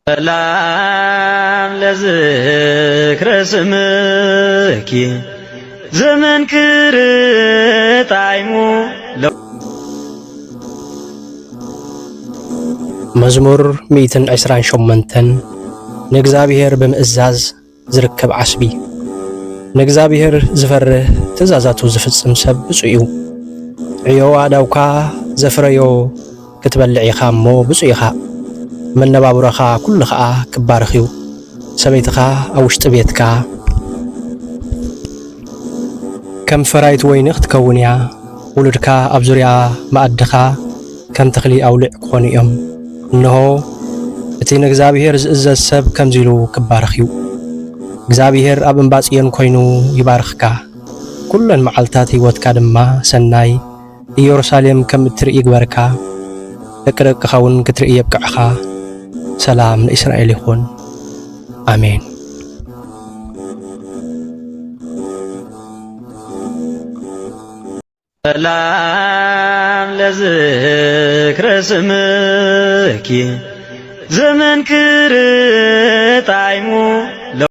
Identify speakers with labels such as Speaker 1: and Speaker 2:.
Speaker 1: ሰላም ለዝክረ ስምኪ ዘመንክር ጣዕሙ
Speaker 2: መዝሙር 128 ንእግዚአብሔር ብምእዛዝ ዝርከብ ዓስቢ ንእግዚአብሔር ዝፈርህ ትእዛዛቱ ዝፍጽም ሰብ ብፁዕ እዩ። ዕዮ ኣዳውካ ዘፍረዮ ክትበልዕ ኢኻ እሞ ብፁዕ ኢኻ። መነባብሮኻ ኩሉ ኸኣ ክባርኽ እዩ። ሰበይትኻ ኣብ ውሽጢ ቤትካ ከም ፈራይት ወይኒ ክትከውን እያ። ውሉድካ ኣብ ዙርያ ማኣድኻ ከም ተኽሊ ኣውሊዕ ክኾኑ እዮም። እንሆ እቲ ንእግዚአብሔር ዝእዘዝ ሰብ ከምዚ ኢሉ ክባርኽ እዩ። እግዚአብሔር ኣብ እምባ ጽዮን ኮይኑ ይባርኽካ። ኩለን መዓልታት ህይወትካ ድማ ሰናይ ኢየሩሳሌም ከም እትርኢ ይግበርካ። ደቂ ደቅኻ እውን ክትርኢ የብቅዕኻ። ሰላም ንእስራኤል ይኹን። አሜን።
Speaker 1: ሰላም ለዝክረ ስምኪ ዘመንክር ጣዕሙ